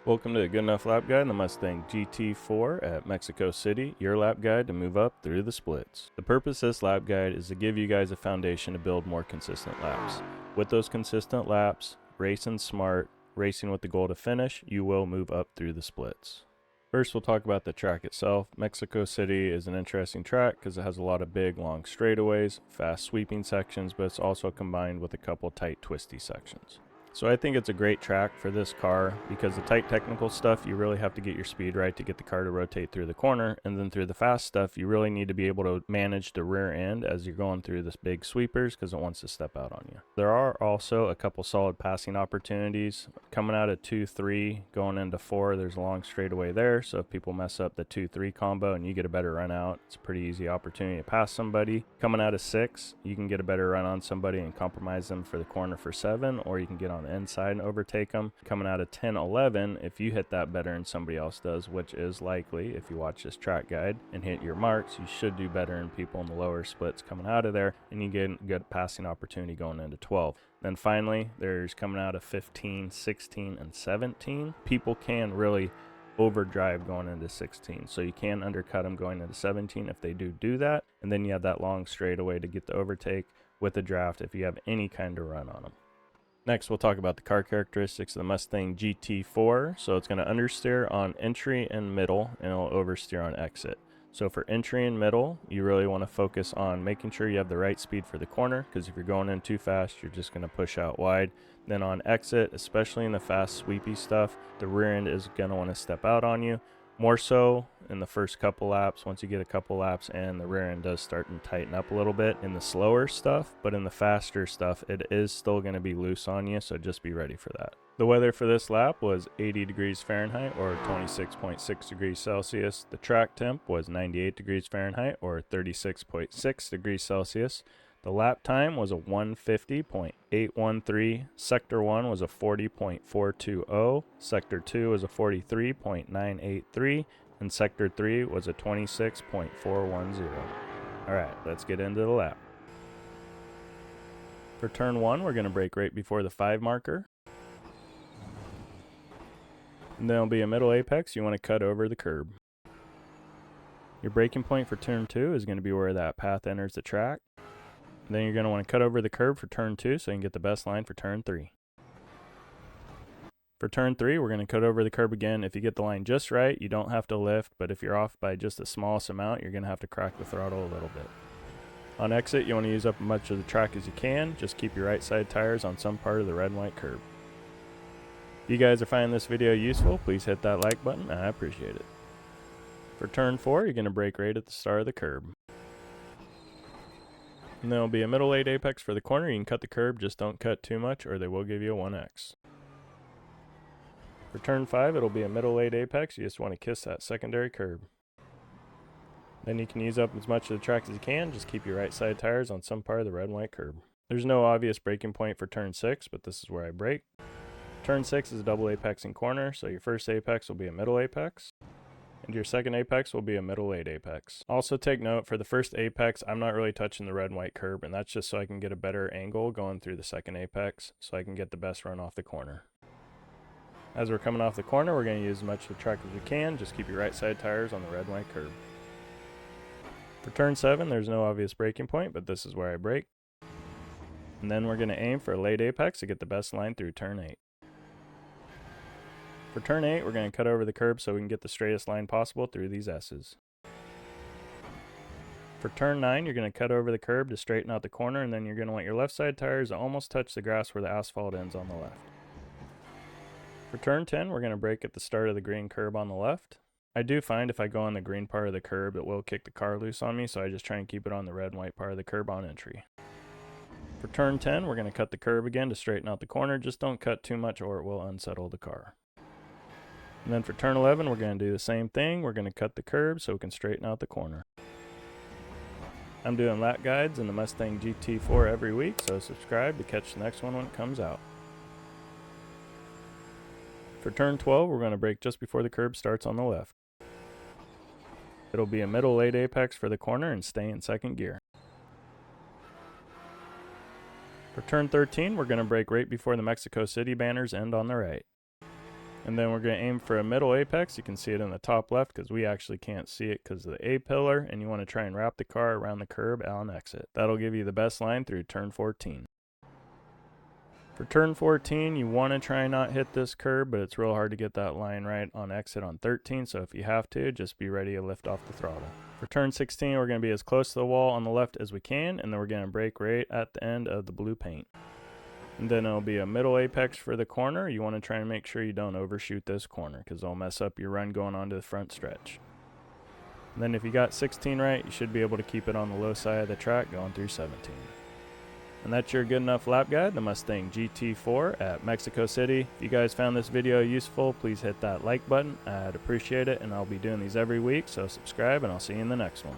Welcome to the Good Enough Lap Guide in the Mustang GT4 at Mexico City, your lap guide to move up through the splits. The purpose of this lap guide is to give you guys a foundation to build more consistent laps. With those consistent laps, racing smart, racing with the goal to finish, you will move up through the splits. First, we'll talk about the track itself. Mexico City is an interesting track because it has a lot of big, long straightaways, fast sweeping sections, but it's also combined with a couple tight, twisty sections. So I think it's a great track for this car because the tight technical stuff, you really have to get your speed right to get the car to rotate through the corner. And then through the fast stuff, you really need to be able to manage the rear end as you're going through this big sweepers because it wants to step out on you. There are also a couple solid passing opportunities. Coming out of 2-3, going into 4, there's a long straightaway there. So if people mess up the 2-3 combo and you get a better run out, it's a pretty easy opportunity to pass somebody. Coming out of 6, you can get a better run on somebody and compromise them for the corner for 7, or you can get on the inside and overtake them. Coming out of 10-11, if you hit that better than somebody else does, which is likely if you watch this track guide and hit your marks, you should do better than people in the lower splits coming out of there, and you get a good passing opportunity going into 12. Then finally, there's coming out of 15, 16, and 17. People can really overdrive going into 16, so you can undercut them going into 17 if they do that, and then you have that long straightaway to get the overtake with the draft if you have any kind of run on them. Next, we'll talk about the car characteristics of the Mustang GT4. So it's going to understeer on entry and middle, and it'll oversteer on exit. So for entry and middle, you really want to focus on making sure you have the right speed for the corner, because if you're going in too fast, you're just going to push out wide. Then on exit, especially in the fast sweepy stuff, the rear end is going to want to step out on you. More so in the first couple laps. Once you get a couple laps in, the rear end does start to tighten up a little bit in the slower stuff, but in the faster stuff, it is still going to be loose on you, so just be ready for that. The weather for this lap was 80 degrees Fahrenheit or 26.6 degrees Celsius. The track temp was 98 degrees Fahrenheit or 36.6 degrees Celsius. The lap time was a 150.813. Sector 1 was a 40.420. Sector 2 was a 43.983. And Sector 3 was a 26.410. Alright, let's get into the lap. For turn 1, we're going to brake right before the 5 marker. And then there'll be a middle apex. You want to cut over the curb. Your braking point for turn 2 is going to be where that path enters the track. Then you're going to want to cut over the curb for turn 2 so you can get the best line for turn 3. For turn 3, we're going to cut over the curb again. If you get the line just right, you don't have to lift, but if you're off by just the smallest amount, you're going to have to crack the throttle a little bit. On exit, you want to use up as much of the track as you can. Just keep your right side tires on some part of the red and white curb. If you guys are finding this video useful, please hit that like button. I appreciate it. For turn 4, you're going to brake right at the start of the curb. And then there'll be a middle 8 apex for the corner. You can cut the curb, just don't cut too much or they will give you a 1x. For turn 5, it'll be a middle 8 apex. You just want to kiss that secondary curb. Then you can use up as much of the track as you can. Just keep your right side tires on some part of the red and white curb. There's no obvious braking point for turn 6, but this is where I brake. Turn 6 is a double apexing corner, so your first apex will be a middle apex. And your second apex will be a middle 8 apex. Also take note, for the first apex, I'm not really touching the red and white curb, and that's just so I can get a better angle going through the second apex, so I can get the best run off the corner. As we're coming off the corner, we're going to use as much of the track as we can. Just keep your right side tires on the red and white curb. For turn 7, there's no obvious braking point, but this is where I brake. And then we're going to aim for a late apex to get the best line through turn 8. For turn 8, we're going to cut over the curb so we can get the straightest line possible through these S's. For turn 9, you're going to cut over the curb to straighten out the corner, and then you're going to want your left side tires to almost touch the grass where the asphalt ends on the left. For turn 10, we're going to brake at the start of the green curb on the left. I do find if I go on the green part of the curb, it will kick the car loose on me, so I just try and keep it on the red and white part of the curb on entry. For turn 10, we're going to cut the curb again to straighten out the corner. Just don't cut too much or it will unsettle the car. And then for turn 11, we're going to do the same thing. We're going to cut the curb so we can straighten out the corner. I'm doing lap guides in the Mustang GT4 every week, so subscribe to catch the next one when it comes out. For turn 12, we're going to brake just before the curb starts on the left. It'll be a middle 8 apex for the corner and stay in second gear. For turn 13, we're going to brake right before the Mexico City banners end on the right. And then we're going to aim for a middle apex. You can see it in the top left because we actually can't see it because of the A-pillar, and you want to try and wrap the car around the curb on exit. That'll give you the best line through turn 14. For turn 14, you want to try and not hit this curb, but it's real hard to get that line right on exit on 13, so if you have to, just be ready to lift off the throttle. For turn 16, we're going to be as close to the wall on the left as we can, and then we're going to brake right at the end of the blue paint. And then it'll be a middle apex for the corner. You want to try and make sure you don't overshoot this corner because it'll mess up your run going onto the front stretch. And then if you got 16 right, you should be able to keep it on the low side of the track going through 17. And that's your good enough lap guide, the Mustang GT4 at Mexico City. If you guys found this video useful, please hit that like button. I'd appreciate it, and I'll be doing these every week, so subscribe, and I'll see you in the next one.